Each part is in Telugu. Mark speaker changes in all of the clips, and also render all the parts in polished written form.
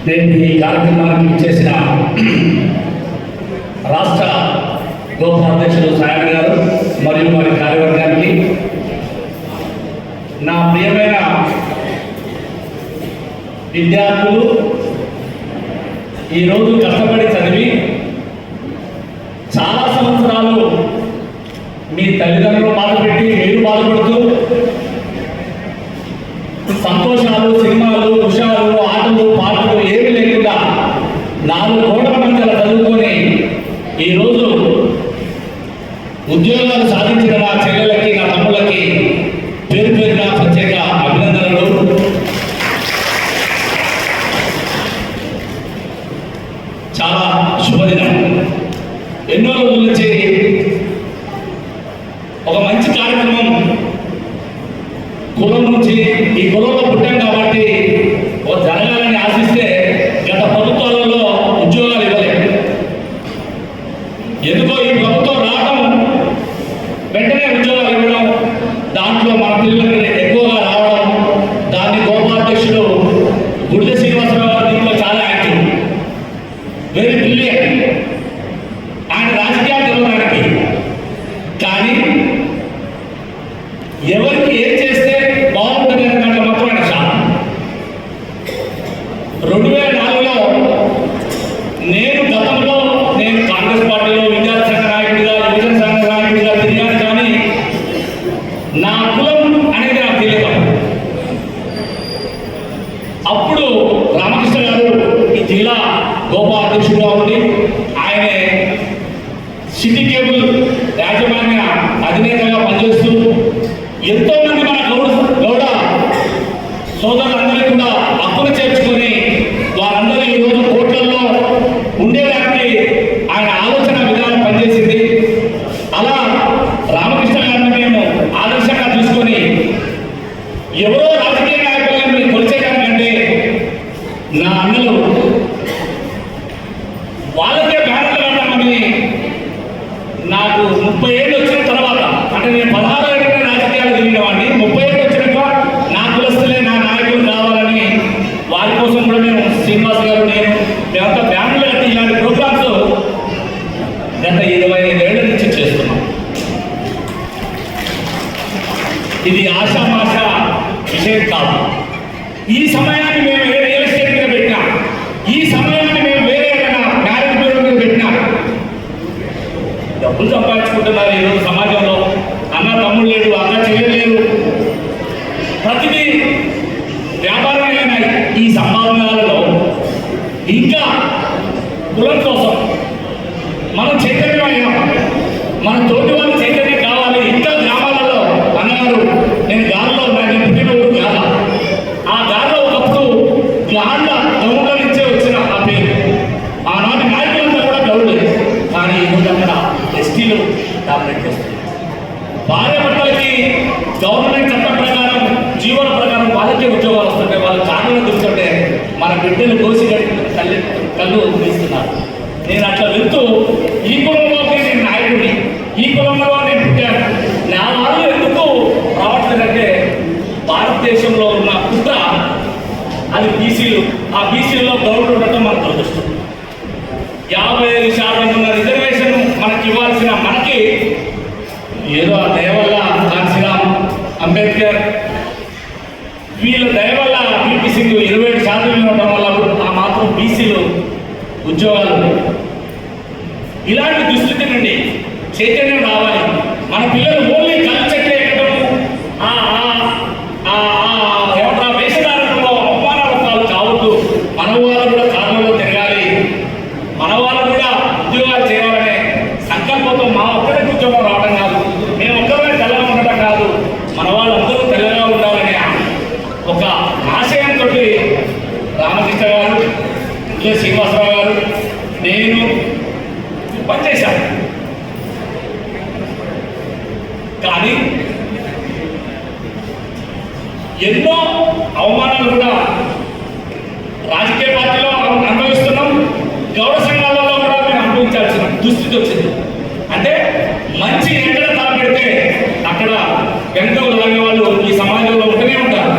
Speaker 1: నేటి ఈ కార్యక్రమానికి ఇచ్చేసిన రాష్ట్ర గోపాధ్యక్షులు సాయన్ గారు మరియు వారి కార్యవర్గానికి, నా ప్రియమైన విద్యార్థులు, ఈరోజు కష్టపడి చదివి చాలా సంవత్సరాలు మీ తల్లిదండ్రులు బాధపెట్టి మీరు బాధపడుతూ సంతోషాలు, సినిమాలు, ఉషాలు, ఆటలు, పాటలు ఏమీ లేకుండా 4 గోడల మధ్యలో చదువుకొని ఈరోజు ఉద్యోగాలు సాధించిన నా చెల్లెలకి, నా తమ్ముళ్ళకి పేరు పేరున ప్రత్యేక అభినందనలు. చాలా శుభదినం. ఎన్నో రోజుల నుంచి ఒక మంచి కార్యక్రమం, కులం నుంచి ఈ కులంలో పుట్టాం కాబట్టి జరగాలని ఆశిస్తే గత ప్రభుత్వాలలో ఉద్యోగాలు ఇవ్వలేదు. ఎందుకో ఈ ప్రభుత్వం రావడం, వెంటనే ఉద్యోగాలు ఇవ్వడం, దాంట్లో మన పిల్లలకి ఎక్కువగా రావడం, దాన్ని గోపాధ్యక్షుడు గుడిద శ్రీనివాసరావు గారు దీంట్లో చాలా యాక్టివ్, వెరీ బ్రిలియంట్. ఆయన రాజకీయాలు తెలవడానికి, కానీ ఎవరికి ఏం చేస్తే బాగుంటుంది అనే దాంట్లో మాత్రం ఆయన శాతం. 2004లో నేను గతంలో కాంగ్రెస్ పార్టీలో విద్యార్థి సంఘ నాయకుడిగా, యువజన సంఘ నాయకుడిగా తిరిగాను, కానీ నా కులం అనేది నాకు తెలియదు. అప్పుడు రామకృష్ణ గారు ఈ జిల్లా గోపాధ్యక్షుడుగా ఉండి ఆయనే సిటీ కేబుల్ యాజమాన్య అధినేతగా పనిచేస్తూ ఎంతో మంది మన గౌడ సోదరులందరినీ కూడా హక్కులు చేర్చుకొని వారందరూ ఈరోజు కోట్లలో ఉండేదానికి ఆయన ఆలోచన విధానం పనిచేసింది. అలా రామకృష్ణ గారిని మేము ఆదర్శంగా తీసుకొని ఎవరో రాజకీయ నాయకులను కొలిచేదానికంటే నా అన్నలు వాళ్ళకే బ్యానర్లు కట్టామని నాకు 30 ఏళ్ళు వచ్చిన తర్వాత, అంటే నేను 16 ఏళ్ళ రాజకీయాలు తిరిగిన వాడిని, 30 ఏళ్ళు వచ్చినాక నా కులస్తులే నా నాయకులు కావాలని వారి కోసం కూడా మేము శ్రీనివాస్ గారు మేమంతా బ్యానర్లు కట్టి ఇలాంటి ప్రోగ్రామ్స్ గత 25 ఏళ్ల నుంచి చేస్తున్నాం. ఇది ఆషామాష విషయం కాదు. ఈ సమయాన్ని మేము ఏ రియల్ ఎస్టేట్ మీద పెట్టినా, ఈ సమయాన్ని మేము వేరే మ్యారేజ్ బ్యూరో మీద పెట్టినా డబ్బులు సంపాదించుకుంటున్నారు. ఈరోజు సమాజంలో అన్న తమ్ముడు లేడు, అన్న చెల్లెలు లేరు, ప్రతిదీ వ్యాపారమైన ఈ సంభావనలలో ఇంకా కులం కోసం మనం చైతన్యమయ్యాం. మన తోటి వాళ్ళు చైతన్యం కావాలి. ఇంకా గ్రామాలలో అన్నగారు, నేను గాల్లో నేను పుట్టిన ఊరు గాల, ఆ గాల్లో ఒకప్పుడు గ్లాండ గౌడ్ల నుంచే వచ్చిన ఆ పేరు. ఆనాటి నాయకులంతా కూడా గౌడ్లే, కానీ ఈరోజు అక్కడ ఎస్టీలు డామినేట్ చేస్తారు. భార్య భర్తలకి గవర్నమెంట్ చట్టం ప్రకారం, జీవన ప్రకారం వాళ్ళకే ఉద్యోగాలు వస్తుంటే, వాళ్ళు కారణం చూస్తుంటే మన బిడ్డలు కోసి కళ్ళు తీస్తున్నారు. నేను అట్లా వెళ్తూ ఈ కులంలోకి నేను నాయకుడిని, ఈ కులంలో నేను పుట్టాను, నా వాళ్ళు ఎందుకు రావట్లేదంటే భారతదేశంలో ఉన్న కుట్ర అది బీసీలు. ఆ బీసీల్లో గౌరవం ఉండటం మనకు దురదృష్టం. 55% ఉన్న రిజర్వేషన్ మనకి ఇవ్వాల్సిన మనకి ఏదో ఆ దయవల్ల కాశీరామ్, అంబేద్కర్ వీళ్ళ దయవల్ల పీపీ సింగ్ 27% ఇవ్వడం వల్ల ఆ మాత్రం బీసీలు ఉద్యోగాలు. ఇలాంటి దుస్థితి నుండి చైతన్యం రావాలి. మన పిల్లలు ఓన్లీ కళ్ళు చెట్లు ఎక్కడము, ఏమంటారు వేషధారణలో అవమానాలు పాలు కావద్దు. మన వాళ్ళు కూడా కాలంలో తిరగాలి, మన వాళ్ళు కూడా ఉద్యోగాలు చేయాలనే సంకల్పంతో మా ఒక్కరికి ఉద్యోగం రావడం కాదు, మేము ఒక్కరే తెల్లగా ఉండటం కాదు, మన వాళ్ళందరూ తెల్లగా ఉండాలనే ఒక ఆశయంతో రామకృష్ణ గారు, శ్రీనివాసరావు గారు, నేను పనిచేశాను. కానీ ఎన్నో అవమానాలు కూడా రాజకీయ పార్టీలో అనుభవిస్తున్నాం, గౌడ సంఘాలలో కూడా మేము అనుభవించాల్సిన దుస్థితి వచ్చింది. అంటే మంచి ఎక్కడ తాపెడితే అక్కడ వెనుక లాగే వాళ్ళు ఈ సమాజంలో ఉంటూనే ఉంటారు.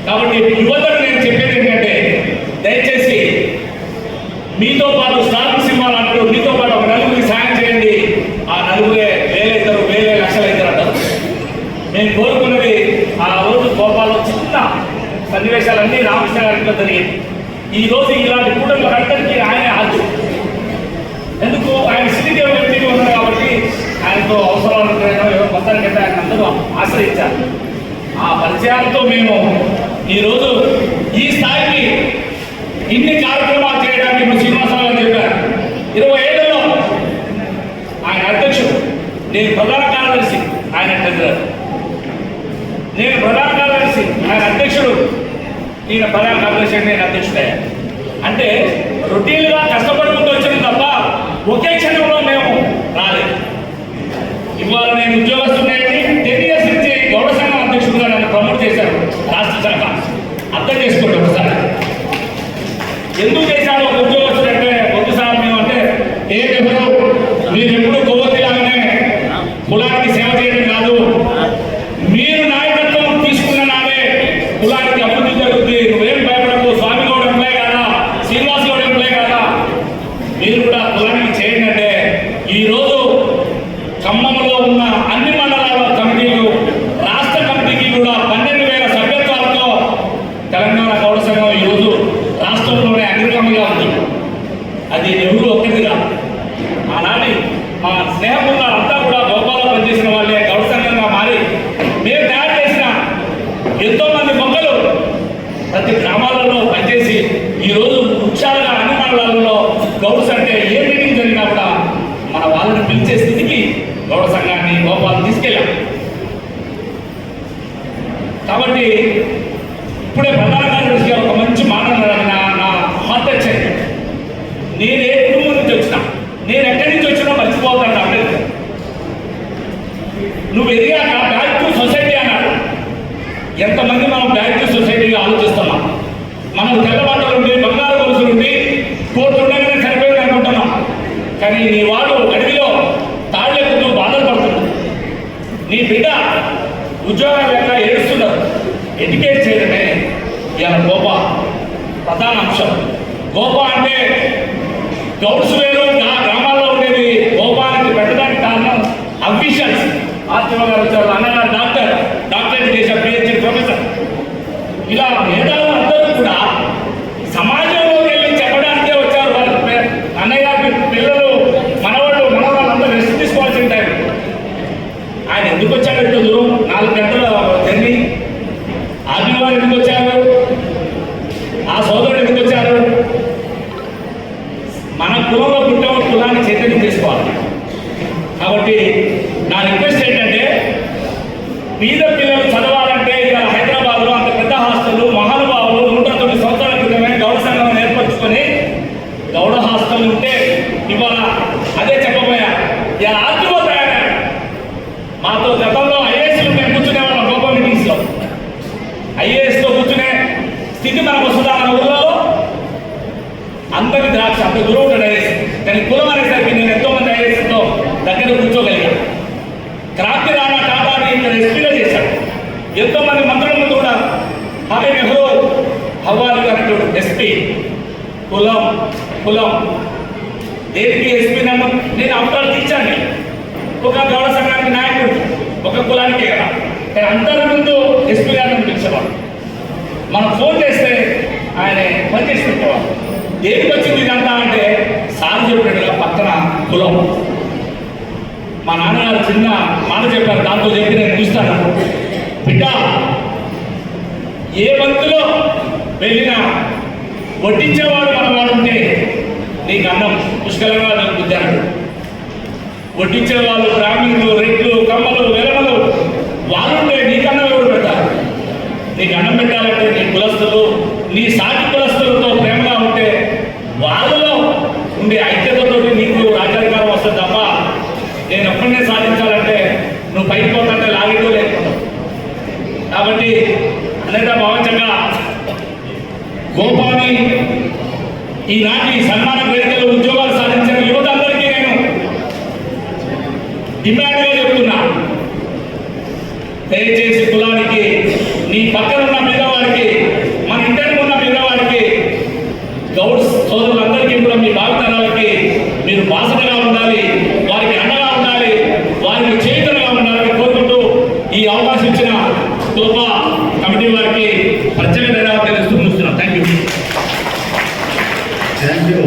Speaker 1: కాబట్టి యువతకు నేను చెప్పేది ఏంటంటే సన్నివేశాలన్నీ రామకృష్ణ గారిలో జరిగేది. ఈరోజు ఇలాంటి కూటమి కట్టడానికి ఆయన ఆదు. ఎందుకు ఆయన శ్రీదేవి ఎంపీగా ఉన్నారు కాబట్టి ఆయనతో అవసరాలు ఉంటాయో ఏదో మొత్తానికి అయితే ఆయన అందరూ ఆశ్రయించారు. ఆ పరిచయాలతో మేము ఈరోజు ఈ స్థాయికి ఇన్ని కార్యక్రమాలు చేయడానికి ఇప్పుడు శ్రీనివాసరావు గారు చెప్పారు. 20 ఏళ్లలో ఆయన అధ్యక్షుడు, నేను ప్రధాన కార్యదర్శి, ఆయన ట్రెజరర్. నేను ప్రధాన కార్యదర్శి, ఆయన అధ్యక్షుడు, ఈయన ప్రధాన కార్యదర్శి, నేను అధ్యక్షుడయ్యా. అంటే రొటీన్గా కష్టపడుకుంటూ వచ్చింది తప్ప ఒకే క్షణంలో మేము రాలేదు. ఇవాళ నేను ఉద్యోగస్తున్నాయని 10 years నుంచి గౌడ సంఘం అధ్యక్షుడుగా నన్ను ప్రమోట్ చేశారు రాష్ట్ర శాఖ. అర్థం చేసుకోండి ఒకసారి ఎందుకు చేశారు ఒక ఉద్యోగస్తుడంటే. ఒకసారి మేము అంటే మీరు ఎప్పుడు కొవ్వొత్తిలాగానే కులానికి సేవ చేయడం కాదు, మీరు నాయకత్వం తీసుకున్న నాడే కులానికి అభివృద్ధి జరుగుతుంది. నువ్వేం భయపడకు, స్వామి గౌడ ఎంప్లాయ్ కాదా, శ్రీనివాస్ గౌడ ఎంప్లాయ్ కాదా, మీరు కూడా కులానికి చేయండి అంటే ఈరోజు ఖమ్మంలో ఉన్న అన్ని మండలాల కమిటీలు, రాష్ట్ర కమిటీకి కూడా 12,000 సభ్యత్వాలతో తెలంగాణ గౌడ సంఘం ఈరోజు రాష్ట్రంలోనే అగ్రగామిగా ఉంది. అది ఎవరు ఒక్కటిగా ఆనాటి మా స్నేహబృందాలంతా కూడా గోపాలో పనిచేసిన వాళ్ళే గౌడ సంఘంగా మారి మేము తయారు చేసిన ఎంతో మంది మొక్కలు ప్రతి గ్రామాలలో పనిచేసి ఈరోజు వృక్షాలుగా అన్ని మండలాలలో గౌడ్స్ అంటే ఏ మీటింగ్ జరిగినా కూడా మన వాళ్ళని పిలిచే స్థితికి గౌడ సంఘాన్ని గోపాలను తీసుకెళ్ళాం. కాబట్టి ఇప్పుడే ప్రధాన కార్యదర్శి గారు ఒక మంచి మాట అన్నారు. నా హార్ట్ టచ్ అయింది. నేను ఏ కుటుంబం నుంచి వచ్చినా, నేను ఎక్కడి నుంచి వచ్చినా మర్చిపోతాను అంబేద్కర్. నువ్వు ఎదిగాక బ్యాక్ టు సొసైటీ అన్నాడు. ఎంతమంది మనం బ్యాక్ టు సొసైటీగా ఆలోచిస్తున్నాం. మనం తెల్లబాటలు ఉండి బంగారు గొలుసులు ఉండి కోర్టు ఉండగానే సరిపోయింది అనుకుంటున్నాం. కానీ నీ వాడు అడవిలో తాళ్ళెక్కుతూ బాధలు పడుతున్నాడు. నీ బిడ్డ ఉద్యోగాలు లేక ఏడుస్తున్నారు. ఎడ్యుకేట్ చేయడమే ఇవాళ గోపా ప్రధాన అంశం. గోపా అంటే గౌడ్స్ వేరు, గ్రామాల్లో ఉండేది. గోపానికి పెట్టడానికి కారణం అఫీషియల్స్. ఆర్టీఓ గారు వచ్చారు, అన్నగారు డాక్టరేట్ చేశారు, పిహెచ్డి ప్రొఫెసర్. ఇలా మేధావులు అందరూ కూడా సమాజంలోకి వెళ్ళి చెప్పడానికే వచ్చారు. వాళ్ళ అన్నయ్య పిల్లలు, మనవాళ్ళు, అందరూ రెస్ట్ తీసుకోవాల్సిన టైం. ఆయన ఎందుకు వచ్చాడు ఇంత దూరం? 4 గంటల జర్నీ. ఆర్టీఓ గారు ఎందుకు వచ్చారు? ఆ సోదరుడు ఎందుకు వచ్చారు? మన కులంలో పుట్టిన కులాన్ని చైతన్యం చేసుకోవాలి. కాబట్టి నా రిక్వెస్ట్ ఏంటంటే, పేద పిల్లలు చదవాలంటే ఇవాళ హైదరాబాద్లో అంత పెద్ద హాస్టల్, మహానుభావులు 109 సంవత్సరాల క్రితమే గౌడ సంఘం ఏర్పరచుకొని గౌడ హాస్టల్ ఉంటే ఇవాళ అదే చెప్పబోయా ఇలా ఆర్టీఓ తయారయ్యారు. మాతో గతంలో ఐఏఎస్లు మేము కూర్చునే వాళ్ళం గోపా మీటింగ్స్లో. ఐఏఎస్తో కూర్చునే స్థితి మనకు వస్తుందా? మన ఊళ్ళో అందరి ద్రాక్ష అంత దూరం ఉంటాడు ఐఏఎస్. కానీ కులం అనేసరికి నేను ఎంతోమంది ఐఏఎస్తో దగ్గర కూర్చోగలిగాను. క్రాంతి రాణా టాటాని ఇక్కడ ఎస్పీగా చేశాడు. ఎంతోమంది మంత్రుల ముందు కూడా హాయ్ నెహ్రూ హవాలు గారు ఎస్పీ. కులం దేనికి ఎస్పీ నన్ను నేను అవసరాలు తీర్చాను. ఒక గౌడ సంఘానికి నాయకుడు, ఒక కులానికే కదా. కానీ అందరి ముందు ఎస్పీ గారిని పిలిచేవాడు. మనం ఫోన్ చేస్తే ఆయన పనిచేసి పెట్టేవాడు. దేనికి వచ్చింది ఇదంతా అంటే సార్ చెప్పినట్టుగా పక్కన కులం. మా నాన్నగారు చిన్న మాట చెప్పారు, దాంతో చెప్పి నేను చూస్తాను. బిడ్డ ఏ బంతులో వెళ్ళినా వడ్డించేవాడు మన వాడు ఉంటే నీకు అన్నం పుష్కలంగా దొరుకుతాడు. వడ్డించే వాళ్ళు బ్రాహ్మణులు, రెడ్లు, కమ్మలు, వెలమలు వాళ్ళుంటే నీకు అన్నం ఎవరు పెడతారు? నీకు అన్నం పెట్టాలంటే నీ కులస్తులు, నీ సాటి కులస్తులతో ప్రేమగా ఉంటే వాళ్ళలో ఉండే ఐక్యతతో నీకు రాజ్యాధికారం వస్తుంది తప్ప నేను ఒక్కడనే సాధించాలంటే నువ్వు పైకి పోతుంటే లాగిటో లేకపోతావు. కాబట్టి అన్నిట భావించగా గోపాని ఈనాటి సన్మాన వేదికలో ఉద్యోగాలు సాధించిన యువత అందరికీ నేను డిమాండ్గా చెప్తున్నా, దయచేసి కులానికి, నీ పక్కన ఉన్న పేదవాడికి, మన ఇంటికి ఉన్న పేదవాడికి, గౌడ్స్ సోదరులందరికీ కూడా మీ భావితరాలకి మీరు బాసటగా ఉండాలి, వారికి అండగా ఉండాలి, వారికి చేతులుగా ఉండాలని కోరుకుంటూ ఈ అవకాశం ఇచ్చిన తోపా కమిటీ వారికి ప్రత్యేక ధన్యవాదాలు తెలుస్తూ ముగిస్తున్నాం. Thank you.
Speaker 2: Thank you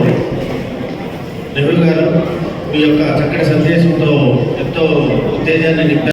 Speaker 2: Nehru గారు. మీ యొక్క చక్కటి సందేశంతో ఎంతో ఉత్తేజాన్ని నింపారు.